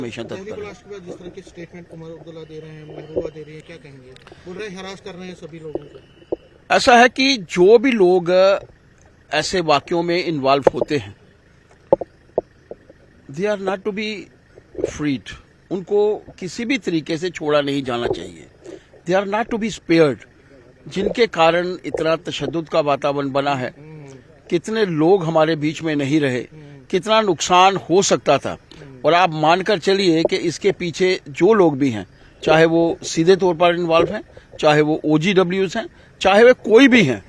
हमेशा तत्पर के बाद जिस तरह की स्टेटमेंट उमर अब्दुल्ला दे रहे हैं, महबूबा दे रही है, क्या कहेंगे? बोल रहे हैं हरास कर रहे हैं सभी लोगों को। ऐसा है कि जो भी लोग ऐसे वाक्यों में इन्वॉल्व होते हैं, they are not to be freed. उनको किसी भी तरीके से छोड़ा नहीं जाना चाहिए। They are not to be spared. जिनके कारण इतना तशद्दुद का वातावरण बना है, कितने लोग हमारे बीच में नहीं रहे, कितना नुकसान हो सकता था। और आप मानकर चलिए कि इसके पीछे जो लोग भी हैं, चाहे वो सीधे तौर पर इन्वॉल्व हैं, चाहे वो OGWs हैं, चाहे वे कोई भी हैं,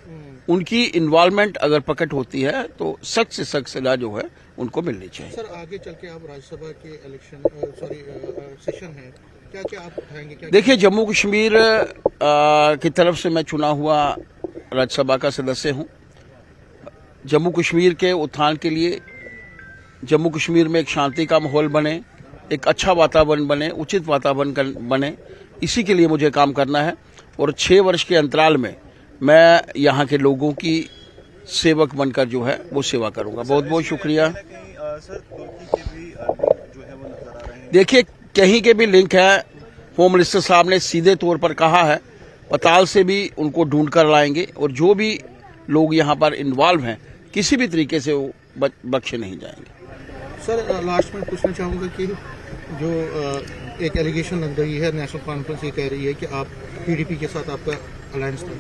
उनकी इन्वॉल्वमेंट अगर प्रकट होती है तो सख्त से सख्त सजा जो है उनको मिलनी चाहिए। सर, आगे चल के आप राज्यसभा के इलेक्शन सेशन है, क्या क्या आप उठाएंगे? देखिए, जम्मू कश्मीर की तरफ से मैं चुना हुआ राज्यसभा का सदस्य हूं। जम्मू कश्मीर के उत्थान के लिए, जम्मू कश्मीर में एक शांति का माहौल बने, एक अच्छा वातावरण बने, उचित वातावरण बने, इसी के लिए मुझे काम करना है। और 6 वर्ष के अंतराल में मैं यहाँ के लोगों की सेवक बनकर जो है वो सेवा करूंगा। बहुत बहुत शुक्रिया। देखिए, कहीं के भी लिंक है। होम मिनिस्टर साहब ने सीधे तौर पर कहा है, पताल से भी उनको ढूंढ कर लाएंगे और जो भी लोग यहाँ पर इन्वॉल्व हैं किसी भी तरीके से वो बख्शे नहीं जाएंगे। सर, लास्ट में पूछना चाहूँगा कि जो एक एलिगेशन लग रही है, नेशनल कॉन्फ्रेंस ये कह रही है कि आप PDP के साथ आपका अलायंस था।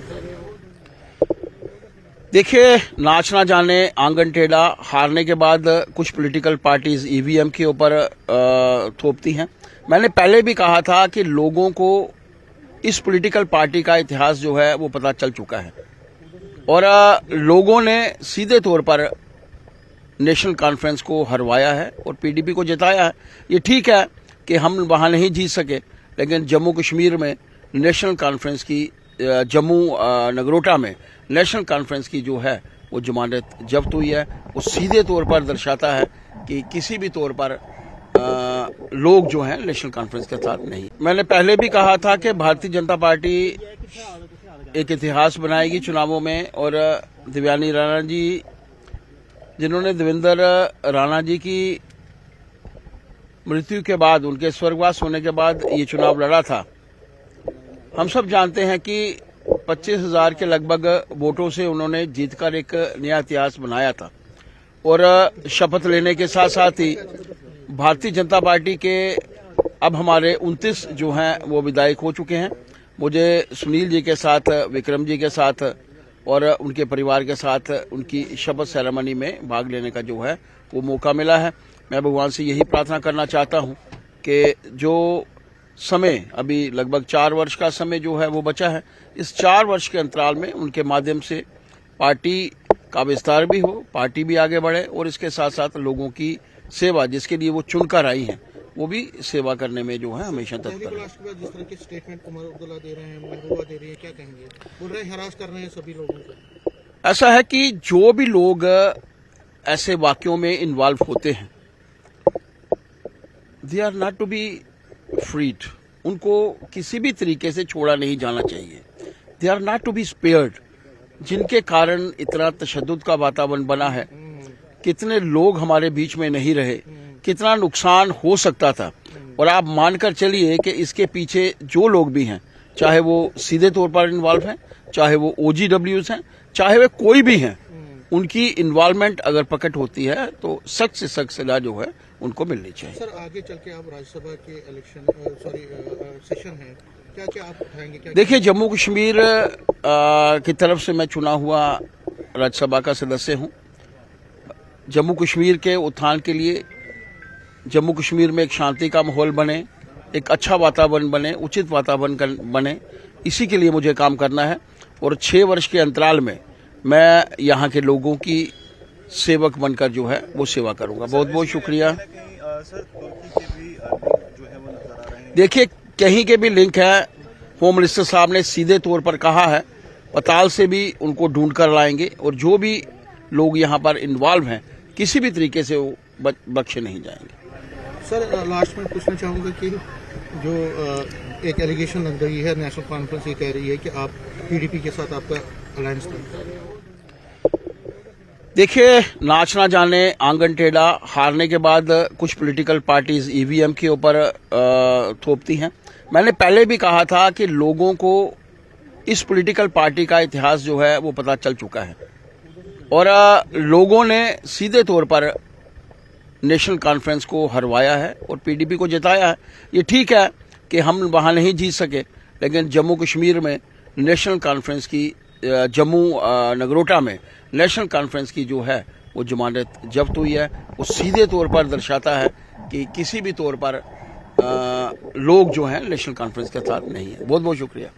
देखिए, नाच ना जाने आंगन टेढ़ा। हारने के बाद कुछ पॉलिटिकल पार्टीज EVM के ऊपर थोपती हैं। मैंने पहले भी कहा था कि लोगों को इस पॉलिटिकल पार्टी का इतिहास जो है वो पता चल चुका है और लोगों ने सीधे तौर पर नेशनल कॉन्फ्रेंस को हरवाया है और PDP को जिताया है। ये ठीक है कि हम वहां नहीं जीत सके, लेकिन जम्मू कश्मीर में नेशनल कॉन्फ्रेंस की, जम्मू नगरोटा में नेशनल कॉन्फ्रेंस की जो है वो जमानत जब्त हुई है। वो सीधे तौर पर दर्शाता है कि किसी भी तौर पर लोग जो हैं नेशनल कॉन्फ्रेंस के साथ नहीं। मैंने पहले भी कहा था कि भारतीय जनता पार्टी एक इतिहास बनाएगी चुनावों में और देवयानी राणा जी, जिन्होंने देवेंद्र राणा जी की मृत्यु के बाद, उनके स्वर्गवास होने के बाद ये चुनाव लड़ा था। हम सब जानते हैं कि 25,000 के लगभग वोटों से उन्होंने जीतकर एक नया इतिहास बनाया था और शपथ लेने के साथ साथ ही भारतीय जनता पार्टी के अब हमारे 29 जो हैं वो विधायक हो चुके हैं। मुझे सुनील जी के साथ, विक्रम जी के साथ और उनके परिवार के साथ उनकी शपथ सेरेमनी में भाग लेने का जो है वो मौका मिला है। मैं भगवान से यही प्रार्थना करना चाहता हूं कि जो समय अभी लगभग 4 वर्ष का समय जो है वो बचा है, इस 4 वर्ष के अंतराल में उनके माध्यम से पार्टी का विस्तार भी हो, पार्टी भी आगे बढ़े और इसके साथ साथ लोगों की सेवा, जिसके लिए वो चुनकर आई हैं, वो भी सेवा करने में जो है हमेशा तत्पर है। जिस तरह की स्टेटमेंट उमर अब्दुल्ला दे रहे हैं, महबूबा दे रही है, क्या कहेंगे? बोल रहे हैं हरास कर रहे हैं सभी लोगों को। ऐसा है कि जो भी लोग ऐसे वाक्यों में इन्वॉल्व होते हैं, they are not to be freed. उनको किसी भी तरीके से छोड़ा नहीं जाना चाहिए। They are not to be spared. जिनके कारण इतना तशद्दुद का वातावरण बना है, कितने लोग हमारे बीच में नहीं रहे, कितना नुकसान हो सकता था। और आप मानकर चलिए कि इसके पीछे जो लोग भी हैं, चाहे वो सीधे तौर पर इन्वॉल्व हैं, चाहे वो OGWs हैं, चाहे वे कोई भी हैं, उनकी इन्वॉल्वमेंट अगर प्रकट होती है तो सख्त से सख्त सजा जो है उनको मिलनी चाहिए। सर, आगे चल के आप राज्यसभा के इलेक्शन सेशन है, क्या क्या आप उठाएंगे? देखिए, जम्मू कश्मीर की तरफ से मैं चुना हुआ राज्यसभा का सदस्य हूं। जम्मू कश्मीर के उत्थान के लिए, जम्मू कश्मीर में एक शांति का माहौल बने, एक अच्छा वातावरण बने, उचित वातावरण बने, इसी के लिए मुझे काम करना है। और 6 वर्ष के अंतराल में मैं यहाँ के लोगों की सेवक बनकर जो है वो सेवा करूंगा। बहुत बहुत शुक्रिया। देखिए, कहीं के भी लिंक है। होम मिनिस्टर साहब ने सीधे तौर पर कहा है, पताल से भी उनको ढूंढ कर लाएंगे और जो भी लोग यहाँ पर इन्वॉल्व हैं किसी भी तरीके से वो बख्शे नहीं जाएंगे। सर, लास्ट में पूछना चाहूँगा कि जो एक एलिगेशन लग रही है, नेशनल कॉन्फ्रेंस ये कह रही है कि आप PDP के साथ आपका अलायंस था। देखिए, नाच ना जाने आंगन टेढ़ा, हारने के बाद कुछ पॉलिटिकल पार्टीज ईवीएम के ऊपर थोपती हैं। मैंने पहले भी कहा था कि लोगों को इस पॉलिटिकल पार्टी का इतिहास जो है वो पता चल चुका है और लोगों ने सीधे तौर पर नेशनल कॉन्फ्रेंस को हरवाया है और पीडीपी को जिताया है। ये ठीक है कि हम वहां नहीं जीत सके, लेकिन जम्मू कश्मीर में नेशनल कॉन्फ्रेंस की जम्मू नगरोटा में नेशनल कॉन्फ्रेंस की जो है वो जमानत जब्त हुई है। वो सीधे तौर पर दर्शाता है कि किसी भी तौर पर लोग जो हैं नेशनल कॉन्फ्रेंस के साथ नहीं है। बहुत बहुत शुक्रिया।